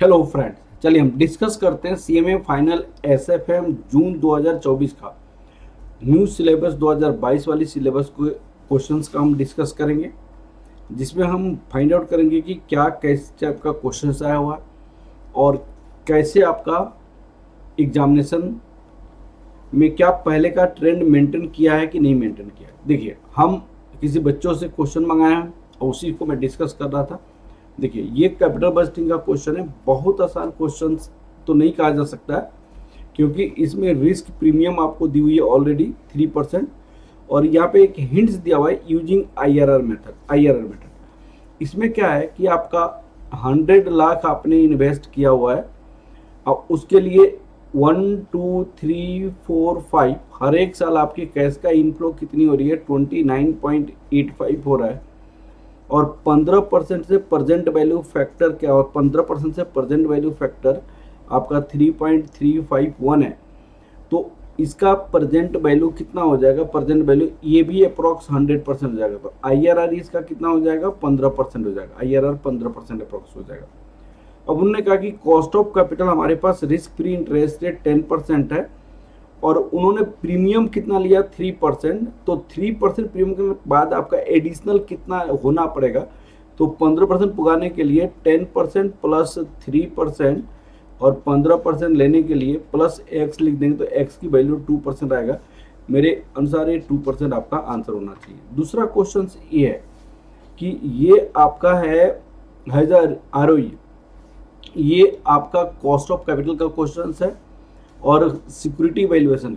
Hello friends, चलिए हम discuss करते हैं सीएमए फाइनल एसएफएम जून 2024 का न्यू सिलेबस 2022 वाली सिलेबस को क्वेश्चंस का हम डिस्कस करेंगे, जिसमें हम फाइंड आउट करेंगे कि क्या कैसे टाइप का क्वेश्चंस आया हुआ है और कैसे आपका एग्जामिनेशन में क्या पहले का ट्रेंड मेंटेन किया है कि नहीं मेंटेन किया है। देखिए, हम किसी बच्चों से क्वेश्चन मंगाए हैं और उसी को मैं डिस्कस कर रहा था। देखिए, ये कैपिटल बजटिंग का क्वेश्चन है। बहुत आसान क्वेश्चन तो नहीं कहा जा सकता है, क्योंकि इसमें रिस्क प्रीमियम आपको दी हुई है ऑलरेडी 3%, और यहाँ पे एक हिंट्स दिया हुआ है यूजिंग आईआरआर मेथड। इसमें क्या है कि आपका 100 लाख आपने इन्वेस्ट किया हुआ है, अब उसके लिए 1 2 3 4 5 हर एक साल आपके कैश का इनफ्लो कितनी हो रही है, 29.85 हो रहा है, और 15% से प्रेजेंट वैल्यू फैक्टर क्या, और 15% से प्रेजेंट वैल्यू फैक्टर आपका 3.351 है। तो इसका प्रेजेंट वैल्यू कितना हो जाएगा, प्रेजेंट वैल्यू ये भी अप्रॉक्स 100% हो जाएगा। तो आईआरआर इसका कितना हो जाएगा, 15% हो जाएगा। आईआरआर 15% अप्रॉक्स हो जाएगा। अब उन्होंने कहा कि कॉस्ट ऑफ कैपिटल हमारे पास रिस्क फ्री इंटरेस्ट रेट 10% है, और उन्होंने प्रीमियम कितना लिया, 3%। तो 3% प्रीमियम के बाद आपका एडिशनल कितना होना पड़ेगा, तो 15% पुगाने के लिए 10% प्लस 3% और 15% लेने के लिए प्लस एक्स लिख देंगे, तो एक्स की वैल्यू 2% आएगा। मेरे अनुसार ये 2% आपका आंसर होना चाहिए। दूसरा क्वेश्चन ये है कि ये आपका है हैजर आरओई, ये आपका कॉस्ट ऑफ कैपिटल का क्वेश्चन है और सिक्योरिटी वैल्यूएशन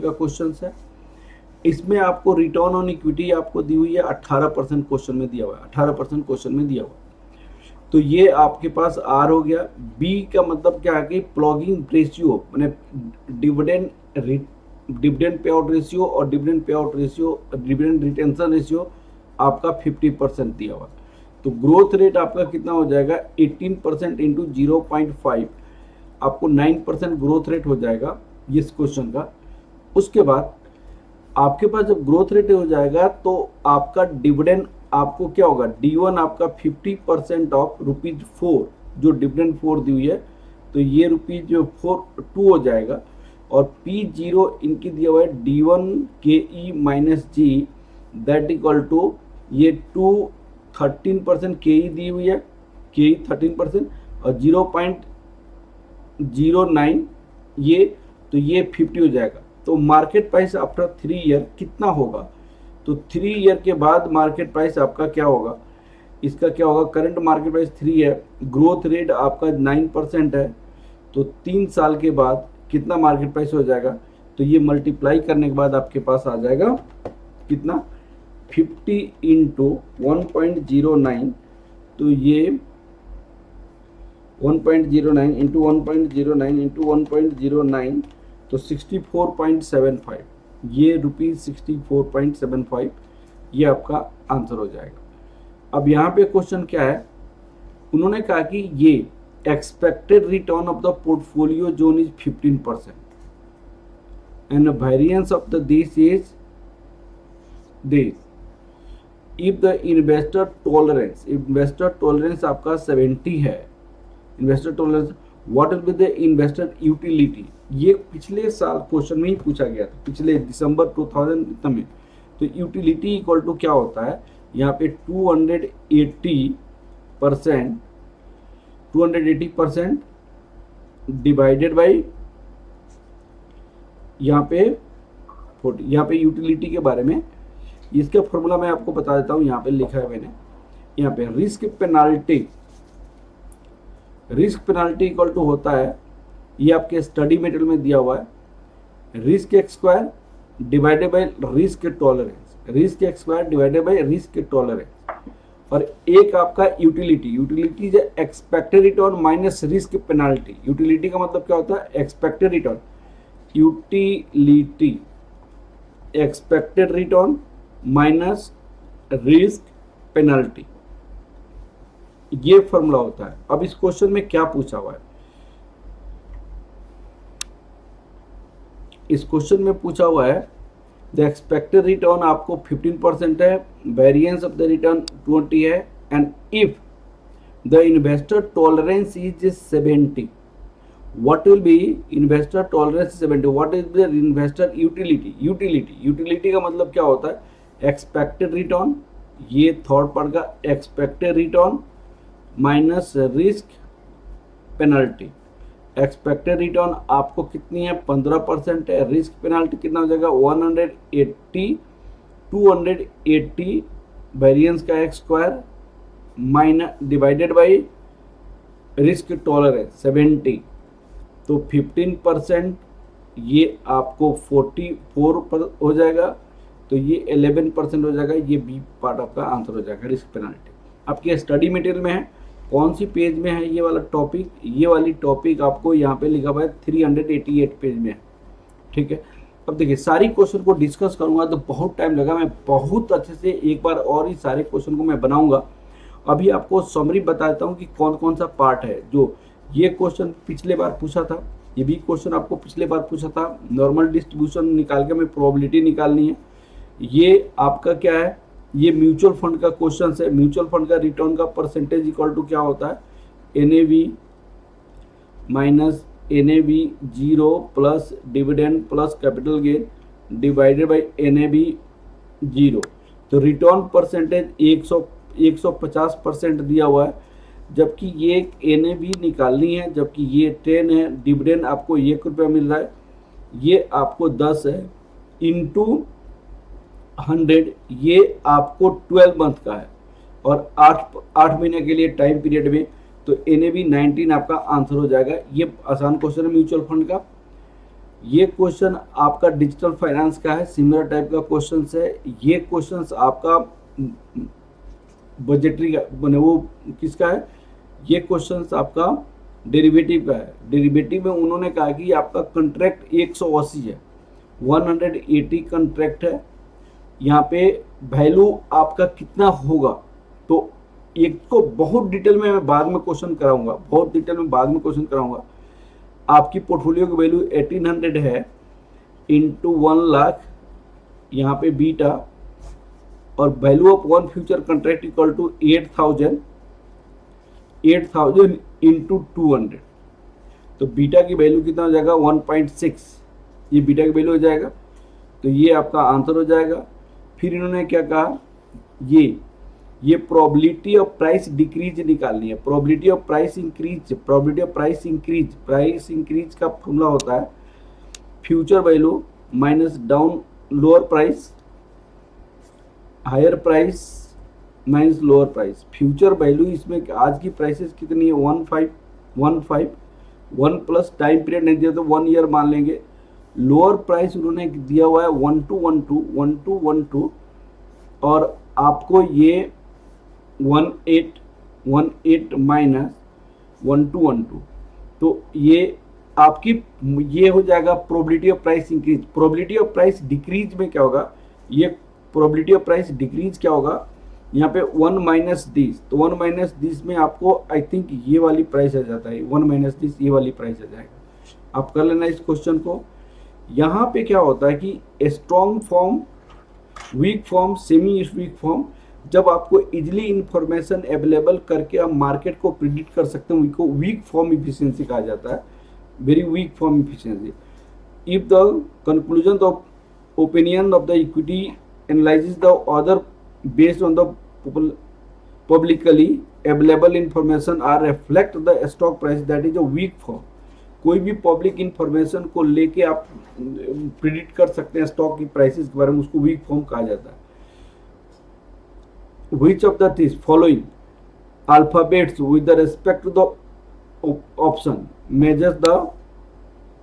का क्वेश्चन है। इसमें आपको रिटर्न ऑन इक्विटी आपको दी हुई है 18% क्वेश्चन में दिया हुआ है, 18% क्वेश्चन में दिया हुआ है। तो ये आपके पास आर हो गया। बी का मतलब क्या है कि प्लॉगिंग रेशियो, मैंने डिविडेंड पे आउट रेशियो और डिविडेंड रिटेंशन रेशियो आपका 50% दिया हुआ है। तो ग्रोथ रेट आपका कितना हो जाएगा, 18% इंटू 0.5, आपको 9% ग्रोथ रेट हो जाएगा इस क्वेश्चन का। उसके बाद आपके पास जब ग्रोथ रेट हो जाएगा तो आपका डिविडेंड आपको क्या होगा, D1 आपका 50% ऑफ ₹4, जो डिविडेंड 4 दी हुई है, तो ये ₹2 हो जाएगा। और P0 इनकी दिया हुआ है D1 KE minus G, that equal to ये 13% KE दी हुई है, KE 13% और 0.09 ये, तो ये 50 हो जाएगा। तो मार्केट प्राइस आफ्टर 3 ईयर कितना होगा, तो 3 ईयर के बाद मार्केट प्राइस आपका क्या होगा, इसका क्या होगा, करंट मार्केट प्राइस 3 है, ग्रोथ रेट आपका 9% है, तो 3 साल के बाद कितना मार्केट प्राइस हो जाएगा, तो ये मल्टीप्लाई करने के बाद आपके पास आ जाएगा कितना, 50 इंटू 1.09, तो ये 1.09 इंटू 1.09 इंटू 1.09, तो 64.75, ये ₹64.75, ये आपका आंसर हो जाएगा। अब यहाँ पे क्वेश्चन क्या है, उन्होंने कहा कि ये expected return of the portfolio zone is 15% and variance of the this is this. If the investor tolerance आपका 70 है, investor tolerance, what will be the investor utility, ये पिछले साल क्वेश्चन में ही पूछा गया था, पिछले दिसंबर 2000 में। तो यूटिलिटी इक्वल टू क्या होता है, यहाँ पे 280% डिवाइडेड बाई यहाँ पे 40। यहाँ पे यूटिलिटी के बारे में इसका फॉर्मूला मैं आपको बता देता हूँ, यहाँ पे लिखा है मैंने, यहाँ पे रिस्क पेनाल्टी इक्वल टू होता है, ये आपके स्टडी मटेरियल में दिया हुआ है, risk square divided by risk tolerance, और एक आपका utility is expected return minus risk penalty. Utility का मतलब क्या होता है, expected return, utility expected return minus risk penalty, ये फॉर्मूला होता है। अब इस क्वेश्चन में क्या पूछा हुआ है, इस क्वेश्चन में पूछा हुआ है द एक्सपेक्टेड रिटर्न आपको 15% है, वेरिएंस ऑफ द रिटर्न 20 है, and if The investor tolerance is 70. What will be investor tolerance 70? What is the investor utility? Utility का मतलब क्या होता है? Expected return, ये थर्ड पार्ट का expected return minus risk penalty. Expected return आपको कितनी है? 15% है। रिस्क पेनल्टी कितना हो जाएगा? 180, 280 वेरिएंस का x square minus divided by risk tolerance 70, तो 15% ये आपको 44 पर हो जाएगा, तो ये 11% हो जाएगा। ये बी पार्ट आपका आंसर हो जाएगा, रिस्क पेनल्टी। आपके स्टडी मटेरियल में है, कौन सी पेज में है ये वाला टॉपिक? ये वाली टॉपिक आपको यहाँ पे लिखा हुआ है 388 पेज में है, ठीक है। अब देखिए सारी क्वेश्चन को डिस्कस करूंगा तो बहुत टाइम लगा, मैं बहुत अच्छे से एक बार और ही सारे क्वेश्चन को मैं बनाऊंगा। अभी आपको समरी बता देता हूँ कि कौन कौन सा पार्ट है। जो ये क्वेश्चन पिछले बार पूछा था, ये भी क्वेश्चन आपको पिछले बार पूछा था, नॉर्मल डिस्ट्रीब्यूशन निकाल के हमें प्रोबेबिलिटी निकालनी है। ये आपका क्या है? ये म्यूचुअल फंड का क्वेश्चन है। म्यूचुअल फंड का रिटर्न का परसेंटेज इक्वल टू क्या होता है? NAV minus NAV zero plus dividend plus capital gain divided by NAV zero. तो रिटर्न परसेंटेज 150% दिया हुआ है, जबकि ये एनएवी निकालनी है, जबकि ये 10 है। डिविडेंड आपको 1 रुपया मिल रहा है, ये आपको 10 है, इंटू 100, ये आपको 12 मंथ का है और 8 महीने के लिए टाइम पीरियड में, तो एनएवी 19 आपका आंसर हो जाएगा। ये आसान क्वेश्चन है म्यूचुअल फंड का। ये क्वेश्चन आपका डिजिटल फाइनेंस का है, सिमिलर टाइप का क्वेश्चन है। ये क्वेश्चन आपका बजटरी का वो किसका है? ये क्वेश्चन आपका डेरिवेटिव का है। डेरिवेटिव में उन्होंने कहा कि आपका कंट्रैक्ट 180 है, 180 कंट्रैक्ट है। यहाँ पे वैल्यू आपका कितना होगा? तो एक को बहुत डिटेल में मैं बाद में क्वेश्चन कराऊंगा, बहुत डिटेल में बाद में क्वेश्चन कराऊंगा। आपकी पोर्टफोलियो की वैल्यू 1800 है, इंटू 1 लाख यहाँ पे बीटा, और value of one future contract equal to 8000 into 200, तो बीटा की वैल्यू कितना हो जाएगा? 1.6, ये बीटा की वैल्यू हो जाएगा, तो ये आपका आंसर हो जाएगा। फिर इन्होंने क्या कहा? ये प्रोबेबिलिटी ऑफ प्राइस डिक्रीज निकालनी है, probability of price increase. Probability of price increase का फॉर्मूला होता है future value minus down lower price, higher price minus lower price. Future value इसमें आज की प्राइसेस कितनी है? 1515, 1 प्लस टाइम पीरियड नहीं दिया तो 1 ईयर मान लेंगे। लोअर प्राइस उन्होंने दिया हुआ है 1212, और आपको ये 18 माइनस 1212, तो ये आपकी ये हो जाएगा probability of price increase. Probability of price decrease में क्या होगा? ये प्रोबेबिलिटी ऑफ प्राइस डिक्रीज क्या होगा? यहाँ पे 1 माइनस दिस, तो 1 माइनस दिस में आपको आई थिंक ये वाली प्राइस आ जाता है, 1 माइनस दिस ये वाली प्राइस आ जाएगा। आप कर लेना इस क्वेश्चन को। यहाँ पे क्या होता है कि strong form, weak form, semi weak form, जब आपको इजिली इंफॉर्मेशन अवेलेबल करके आप मार्केट को प्रिडिक्ट कर सकते हैं, उनको वीक फॉर्म इफिशियंसी कहा जाता है, very weak form efficiency. If the conclusion of opinion of the equity analyses the order based on the publicly available information are reflect the stock price, that is a weak form। कोई भी public information को लेके आप predict कर सकते हैं stock की prices के बारे में, उसको वीक फॉर्म कहा जाता है। Which of the these following alphabets with the respect to the option measures the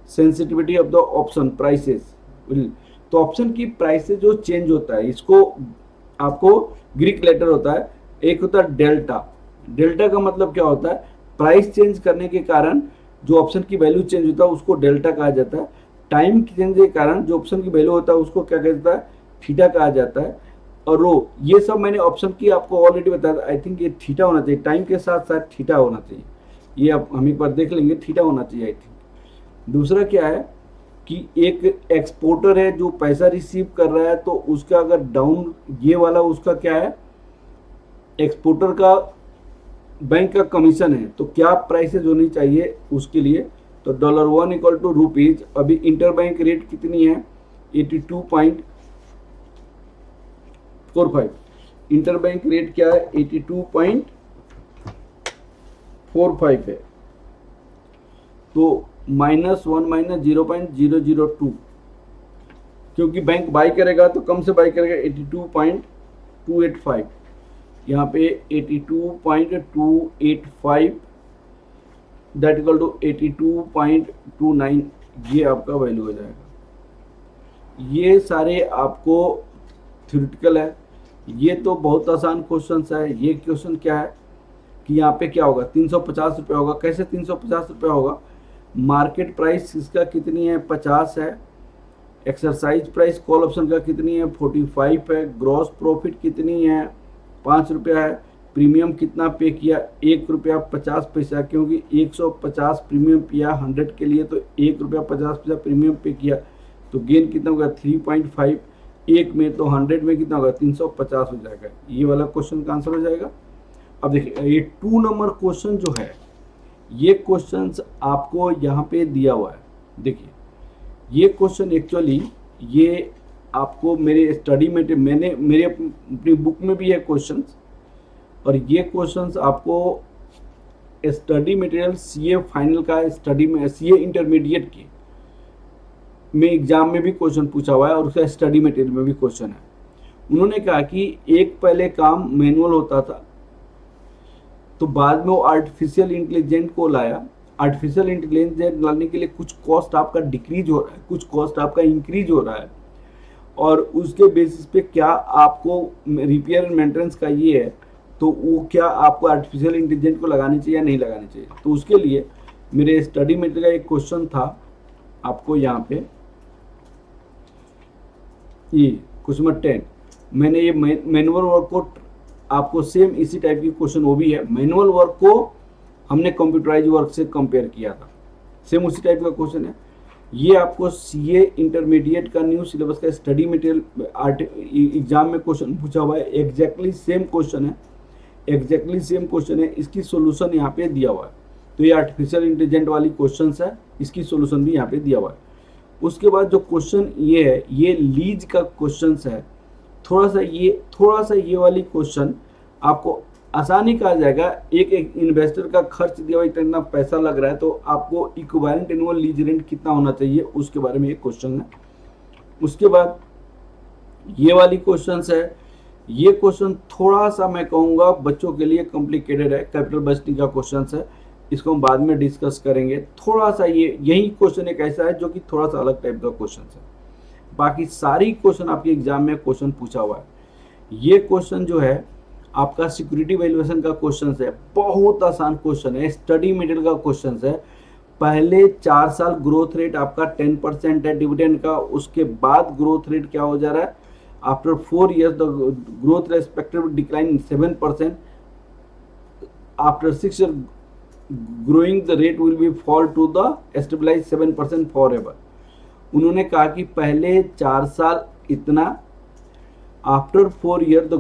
sensitivity of the option prices? तो ऑप्शन की प्राइसेस जो चेंज होता है, इसको आपको ग्रीक लेटर होता है, एक होता है डेल्टा। डेल्टा का मतलब क्या होता है? प्राइस चेंज करने के कारण जो ऑप्शन की वैल्यू चेंज होता है उसको डेल्टा कहा जाता है। टाइम चेंज के कारण जो ऑप्शन की वैल्यू होता है उसको क्या कहता है? थीटा कहा जाता है। और रो, ये सब मैंने ऑप्शन की आपको ऑलरेडी बताया, आई थिंक ये थीटा होना चाहिए, टाइम के साथ साथ थीटा होना चाहिए, ये आप हम एक बार देख लेंगे, थीटा होना चाहिए आई थिंक। दूसरा क्या है कि एक एक्सपोर्टर है जो पैसा रिसीव कर रहा है, तो उसका अगर डाउन, ये वाला उसका क्या है? एक्सपोर्टर का बैंक का कमीशन है, तो क्या प्राइसेज होनी चाहिए उसके लिए, तो $1 इक्वल टू रुपीज, अभी इंटर बैंक रेट कितनी है 82.45, इंटर बैंक रेट क्या है 82.45 है, तो -1 -0.002, क्योंकि बैंक बाई करेगा तो कम से बाई करेगा 82.285, यहाँ पे 82.285 दैट इक्वल टू 82.29, ये आपका वैल्यू हो जाएगा। ये सारे आपको थ्योरेटिकल है, ये तो बहुत आसान क्वेश्चंस है। ये क्वेश्चन क्या है कि यहाँ पे क्या होगा 350 रुपये होगा। कैसे 350 रुपये होगा, मार्केट प्राइस इसका कितनी है 50 है, एक्सरसाइज प्राइस कॉल ऑप्शन का कितनी है 45 है, ग्रॉस प्रॉफिट कितनी है 5 रुपया है, प्रीमियम कितना पे किया 1 रुपया 50 पैसा, क्योंकि 150 प्रीमियम किया 100 के लिए, तो 1 रुपया 50 पैसा प्रीमियम पे किया, तो गेन कितना होगा 3.5, एक में तो 100 में कितना होगा 350 हो जाएगा। ये वाला क्वेश्चन का आंसर हो जाएगा। अब देखिए ये 2 नंबर क्वेश्चन जो है, ये क्वेश्चन आपको यहाँ पे दिया हुआ है। देखिए ये क्वेश्चन एक्चुअली ये आपको मेरे स्टडी में मेरे अपनी बुक में भी है क्वेश्चंस, और ये क्वेश्चंस आपको स्टडी मटेरियल सीए फाइनल का, स्टडी में सीए इंटरमीडिएट की में एग्जाम में भी क्वेश्चन पूछा हुआ है, और उसका स्टडी मटेरियल में भी क्वेश्चन है। उन्होंने कहा कि एक पहले काम मैनुअल होता था, तो बाद में वो आर्टिफिशियल इंटेलिजेंट को लाया। आर्टिफिशियल इंटेलिजेंट लाने के लिए कुछ कॉस्ट आपका डिक्रीज हो रहा है, कुछ कॉस्ट आपका इंक्रीज हो रहा है, और उसके बेसिस पे क्या आपको रिपेयर एंड मेंटेनेंस का ये है, तो वो क्या आपको आर्टिफिशियल इंटेलिजेंट को लगानी चाहिए या नहीं लगानी चाहिए। तो उसके लिए मेरे स्टडी मटेरियल का एक क्वेश्चन था आपको यहाँ पे, ये क्वेश्चन नंबर 10, मैंने ये मैनुअल वर्क को आपको सेम इसी टाइप की क्वेश्चन वो भी है, मैनुअल वर्क को हमने कंप्यूटराइज वर्क से कंपेयर किया था, सेम उसी टाइप का क्वेश्चन है। ये आपको सीए इंटरमीडिएट का न्यू सिलेबस का स्टडी मटेरियल एग्जाम में क्वेश्चन पूछा हुआ है, एग्जैक्टली सेम क्वेश्चन है, एग्जैक्टली सेम क्वेश्चन है, इसकी सोल्यूशन यहाँ पे दिया हुआ है। तो ये आर्टिफिशियल इंटेलिजेंट वाली क्वेश्चन है, इसकी सोल्यूशन भी यहाँ पे दिया हुआ है। उसके बाद जो क्वेश्चन ये है, ये लीज का क्वेश्चन है, थोड़ा सा ये वाली क्वेश्चन आपको आसानी का आ जाएगा। एक इन्वेस्टर का खर्च दिया हुआ इतना पैसा लग रहा है, तो आपको इक्विवेलेंट एनुअल लीज रेंट कितना होना चाहिए उसके बारे में एक क्वेश्चन है। उसके बाद ये वाली क्वेश्चन है, ये क्वेश्चन थोड़ा सा मैं कहूँगा बच्चों के लिए कॉम्प्लिकेटेड है, कैपिटल बजटिंग का क्वेश्चन है, इसको हम बाद में डिस्कस करेंगे। थोड़ा सा यही क्वेश्चन एक ऐसा है जो कि थोड़ा सा अलग टाइप का क्वेश्चन है, बाकी सारी क्वेश्चन आपके एग्जाम में क्वेश्चन पूछा हुआ है। ये क्वेश्चन जो है आपका सिक्योरिटी वैल्यूएशन का क्वेश्चन है, बहुत आसान क्वेश्चन है, स्टडी मटेरियल का क्वेश्चन है। पहले 4 साल ग्रोथ रेट आपका 10% है डिविडेंड का, उसके बाद ग्रोथ रेट क्या हो जा रहा है, after 4 years the growth rate expected decline 7%, after 6 years growing the rate will be fall to the stabilise 7% forever. उन्होंने कहा कि पहले 4 साल इतना, after 4 years the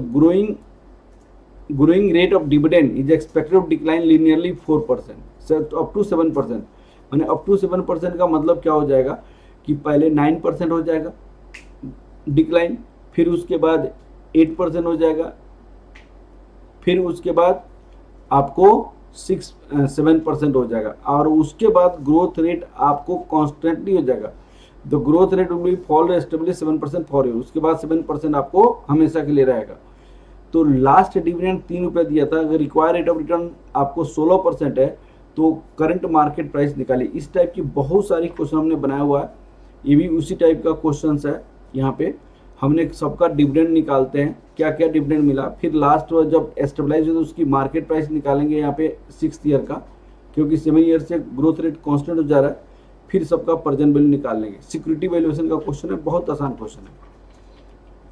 growing rate of dividend is expected to decline linearly 4%, so up to 7%। माने up to 7% का मतलब क्या हो जाएगा कि पहले 9% हो जाएगा डिक्लाइन, फिर उसके बाद 8% हो जाएगा, फिर उसके बाद आपको 7% हो जाएगा, और उसके बाद ग्रोथ रेट आपको कॉन्स्टेंटली हो जाएगा। The growth rate will be fall stably 7% for year, उसके बाद 7% आपको हमेशा के लिए रहेगा। तो लास्ट डिविडेंड 3 रुपये दिया था, अगर रिक्वायर रेट ऑफ रिटर्न आपको 16% है, तो करंट मार्केट प्राइस निकालिए। इस टाइप की बहुत सारी क्वेश्चन हमने बनाया हुआ है, ये भी उसी टाइप का क्वेश्चन है। यहाँ पे हमने सबका डिविडेंड निकालते हैं, क्या क्या डिविडेंड मिला, फिर लास्ट जब एस्टेबलाइज हो तो उसकी मार्केट प्राइस निकालेंगे यहाँ पे 6th ईयर का, क्योंकि 7 ईयर से ग्रोथ रेट कांस्टेंट हो जा रहा है, फिर सबका प्रेजेंट वैल्यू निकाल लेंगे। सिक्योरिटी वैल्यूएशन का क्वेश्चन है, बहुत आसान क्वेश्चन है।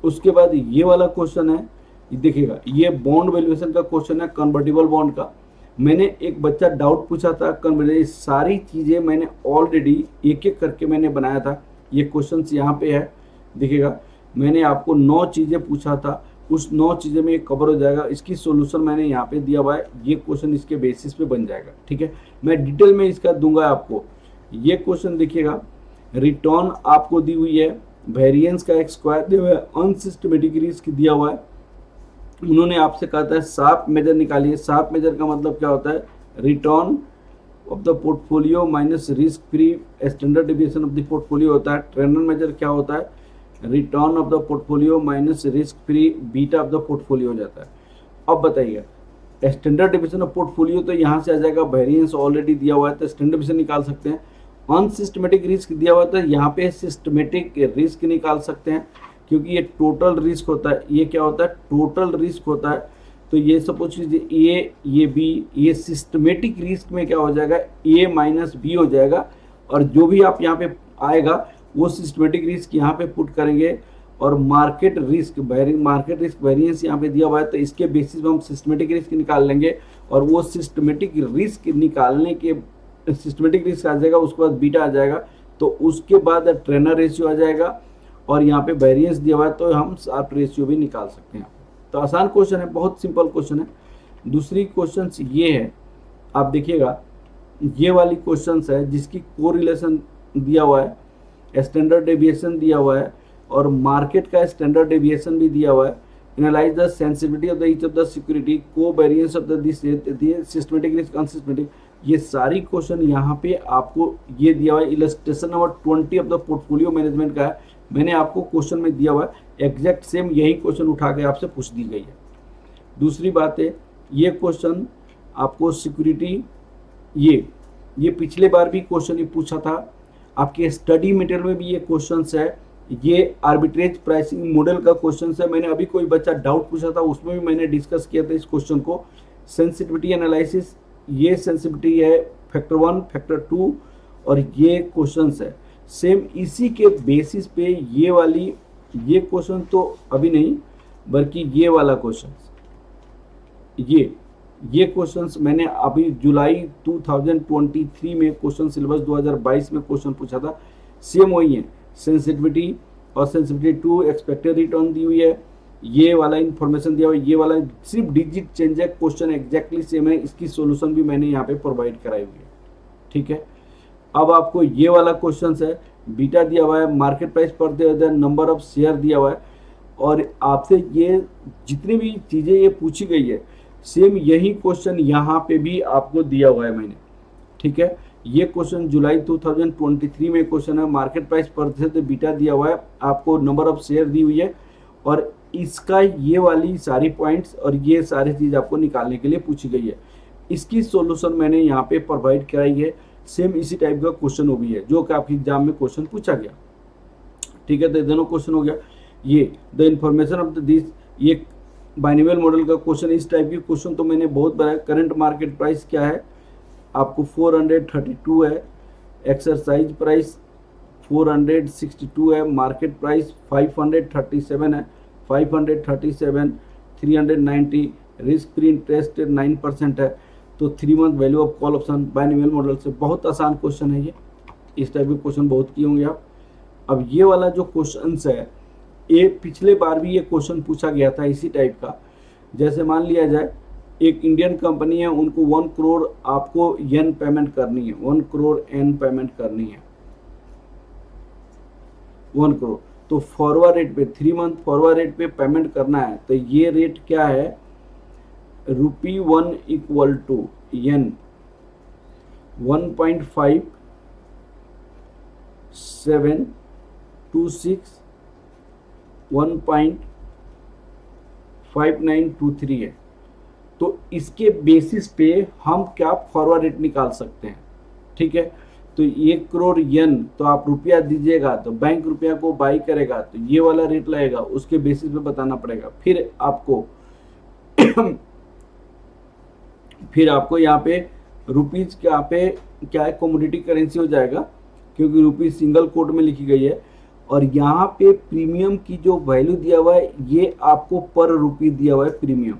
उसके बाद ये वाला क्वेश्चन है, देखिएगा ये बॉन्ड वैल्यूएशन का क्वेश्चन है, कन्वर्टिबल बॉन्ड का। मैंने एक बच्चा डाउट पूछा था कन्वर्टिबल, सारी चीज़ें मैंने ऑलरेडी एक एक करके मैंने बनाया था। ये क्वेश्चन यहाँ पे है, देखिएगा मैंने आपको 9 चीज़ें पूछा था, उस 9 चीज़ें में ये कवर हो जाएगा। इसकी सॉल्यूशन मैंने यहाँ पे दिया हुआ है, ये क्वेश्चन इसके बेसिस पे बन जाएगा। ठीक है, मैं डिटेल में इसका दूंगा आपको। ये क्वेश्चन देखिएगा, रिटर्न आपको दी हुई है, वेरिएंस का एक स्क्वायर दिया हुआ है, अनसिस्टमेटिक रिस्क दिया हुआ है। उन्होंने आपसे कहा था शार्प मेजर निकालिए। शार्प मेजर का मतलब क्या होता है, return of the portfolio minus risk free standard deviation of the portfolio होता है। ट्रेंडर मेजर क्या होता है, return of the portfolio minus risk free beta of the portfolio हो जाता है। अब बताइए, स्टैंडर्ड डेविएशन ऑफ पोर्टफोलियो तो यहाँ से आ जाएगा, वेरिएंस ऑलरेडी दिया हुआ है तो स्टैंडर्ड डेविएशन निकाल सकते हैं। अनसिस्टमेटिक रिस्क दिया हुआ है तो यहाँ पे सिस्टमेटिक रिस्क निकाल सकते हैं, क्योंकि ये टोटल रिस्क होता है। ये क्या होता है, टोटल रिस्क होता है। तो ये सपोज कीजिए ये बी, ये सिस्टमेटिक रिस्क में क्या हो जाएगा, ए माइनस बी हो जाएगा। और जो भी आप यहाँ पे आएगा वो सिस्टमेटिक रिस्क यहाँ पे पुट करेंगे, और मार्केट रिस्क वेरिएंस यहाँ पे दिया हुआ है तो इसके बेसिस पे हम सिस्टमेटिक रिस्क निकाल लेंगे। और वो सिस्टमेटिक रिस्क निकालने के, सिस्टमेटिक रिस्क आ जाएगा, उसके बाद बीटा आ जाएगा, तो उसके बाद ट्रेनर रेशियो आ जाएगा, और यहाँ पे वेरिएंस दिया हुआ है तो हम शार्प रेशियो भी निकाल सकते हैं। तो आसान क्वेश्चन है, बहुत सिंपल क्वेश्चन है। दूसरी क्वेश्चन ये है, आप देखिएगा ये वाली क्वेश्चन है जिसकी कोरिलेशन दिया हुआ है, स्टैंडर्ड डेविएशन दिया हुआ है, और मार्केट का स्टैंडर्ड डेविएशन भी दिया हुआ है। Analyse the sensitivity of the each of the security, covariance of the systematic risk, unsystematic. ये सारी क्वेश्चन यहाँ पे आपको ये दिया हुआ है। Illustration number 20 of the portfolio management का है, मैंने आपको क्वेश्चन में दिया हुआ है, एग्जैक्ट सेम यही क्वेश्चन उठा के आपसे पूछ दी गई है। दूसरी बात है, ये क्वेश्चन आपको सिक्योरिटी, ये पिछले बार भी क्वेश्चन ये पूछा था, आपके स्टडी मटेरियल में भी ये क्वेश्चन है। ये आर्बिट्रेज प्राइसिंग मॉडल का क्वेश्चन है। मैंने अभी कोई बच्चा डाउट पूछा था, उसमें भी मैंने डिस्कस किया था इस क्वेश्चन को। सेंसिटिविटी एनालिसिस, ये सेंसिटिविटी है फैक्टर 1, फैक्टर 2, और ये क्वेश्चन है सेम इसी के बेसिस पे। ये क्वेश्चन तो अभी नहीं, बल्कि ये वाला क्वेश्चन, ये क्वेश्चंस मैंने अभी जुलाई 2023 में क्वेश्चन सिलेबस 2022 में क्वेश्चन पूछा था, सेम वही है। सेंसिटिविटी और सेंसिटिविटी 2, एक्सपेक्टेड रिटर्न दी हुई है, ये वाला इन्फॉर्मेशन दिया हुआ है, ये वाला सिर्फ डिजिट चेंज है, क्वेश्चन एग्जैक्टली सेम है। इसकी सॉल्यूशन भी मैंने यहाँ पे प्रोवाइड कराई हुई है। ठीक है, अब आपको ये वाला क्वेश्चन है, बीटा दिया हुआ है, मार्केट प्राइस पर दिया हुआ है, नंबर ऑफ शेयर दिया हुआ है, और आपसे ये जितनी भी चीज़ें ये पूछी गई है सेम यही क्वेश्चन यहाँ पे भी आपको दिया हुआ है मैंने। ठीक है, ये क्वेश्चन जुलाई 2023 में क्वेश्चन है, मार्केट प्राइस प्रतिशत बीटा दिया हुआ है, आपको नंबर ऑफ शेयर दी हुई है, और इसका ये वाली सारी पॉइंट्स और ये सारी चीज़ आपको निकालने के लिए पूछी गई है। इसकी सॉल्यूशन मैंने यहाँ पे प्रोवाइड कराई है। सेम इसी टाइप का क्वेश्चन वो भी है जो कि आपके एग्जाम में क्वेश्चन पूछा गया। ठीक है, तो दोनों क्वेश्चन हो गया। ये द इंफॉर्मेशन ऑफ दिस, ये बाइनोमियल मॉडल का क्वेश्चन, इस टाइप के क्वेश्चन तो मैंने बहुत बनाया। करंट मार्केट प्राइस क्या है, आपको 432 है, एक्सरसाइज प्राइस 462 है, मार्केट प्राइस 537 है, 537, 390, रिस्क फ्री इंटरेस्ट 9% है। तो 3 month value of call option binomial model से, बहुत आसान क्वेश्चन है ये। इस टाइप के क्वेश्चन बहुत किए होंगे आप। अब ये वाला जो क्वेश्चन है, ये पिछले बार भी ये क्वेश्चन पूछा गया था इसी टाइप का। जैसे मान लिया जाए एक इंडियन कंपनी है, उनको 1 करोड़ आपको येन पेमेंट करनी है, 1 करोड़ येन पेमेंट करनी है, 1 करोड़। तो फॉरवर्ड रेट पे 3 मंथ फॉरवर्ड रेट पे पेमेंट करना है। तो ये रेट क्या है, ₹1 इक्वल टू येन 1.5726 1.5923 है। तो इसके बेसिस पे हम क्या फॉरवर्ड रेट निकाल सकते हैं। ठीक है, तो 1 करोड़ येन, तो आप रुपया दीजिएगा तो बैंक रुपया को बाई करेगा, तो ये वाला रेट लगेगा, उसके बेसिस पे बताना पड़ेगा। फिर आपको यहाँ पे रुपीज क्या पे क्या है, कमोडिटी करेंसी हो जाएगा, क्योंकि रुपीज सिंगल कोट में लिखी गई है। और यहाँ पे प्रीमियम की जो वैल्यू दिया हुआ है, ये आपको पर रुपी दिया हुआ है प्रीमियम,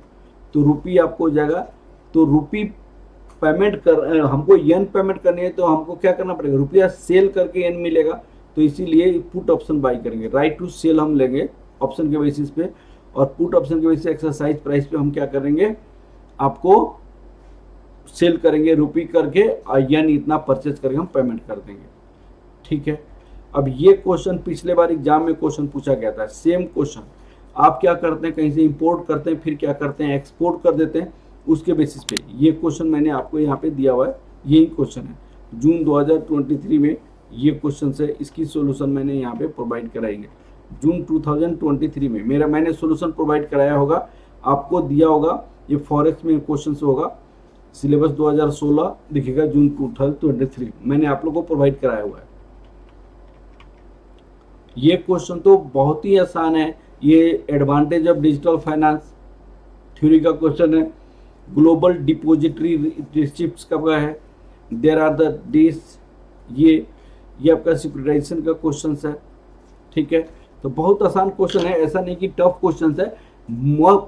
तो रुपी आपको हो जाएगा। तो रुपी पेमेंट कर, हमको येन पेमेंट करनी है, तो हमको क्या करना पड़ेगा, रुपया सेल करके येन मिलेगा, तो इसीलिए पुट ऑप्शन बाई करेंगे, राइट टू सेल हम लेंगे ऑप्शन के बेसिस पे। और पुट ऑप्शन की वजह से एक्सरसाइज प्राइस पे हम क्या करेंगे, आपको सेल करेंगे रुपी करके, यानी इतना परचेज करके हम पेमेंट कर देंगे। ठीक है, अब ये क्वेश्चन पिछले बार एग्जाम में क्वेश्चन पूछा गया था, सेम क्वेश्चन। आप क्या करते हैं, कहीं से इंपोर्ट करते हैं, फिर क्या करते हैं, एक्सपोर्ट कर देते हैं, उसके बेसिस पे ये क्वेश्चन मैंने आपको यहाँ पे दिया हुआ है। यही क्वेश्चन है जून 2023 में ये क्वेश्चन है, इसकी सोल्यूशन मैंने यहाँ पे प्रोवाइड कराएंगे जून 2023 में। मैंने सोल्यूशन प्रोवाइड कराया होगा, आपको दिया होगा, ये फॉरेक्स में क्वेश्चन होगा, सिलेबस 2016 दिखेगा, जून 2023 मैंने आप लोगों को प्रोवाइड कराया हुआ है। ये क्वेश्चन तो बहुत ही आसान है, ये advantage of digital finance theory का क्वेश्चन है। ग्लोबल डिपॉजिटरी रिसिप्ट्स का है, देयर आर द डेज, ये आपका सिक्योरिटाइजेशन का क्वेश्चन है। ठीक है, तो बहुत आसान क्वेश्चन है, ऐसा नहीं कि टफ क्वेश्चन है।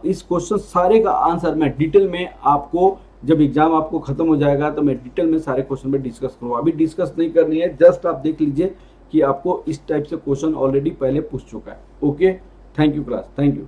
इस क्वेश्चन सारे का आंसर मैं डिटेल में आपको, जब एग्जाम आपको खत्म हो जाएगा तो मैं डिटेल में सारे क्वेश्चन पे डिस्कस करूँगा। अभी डिस्कस नहीं करनी है, जस्ट आप देख लीजिए कि आपको इस टाइप से क्वेश्चन ऑलरेडी पहले पूछ चुका है। Okay, thank you class, thank you.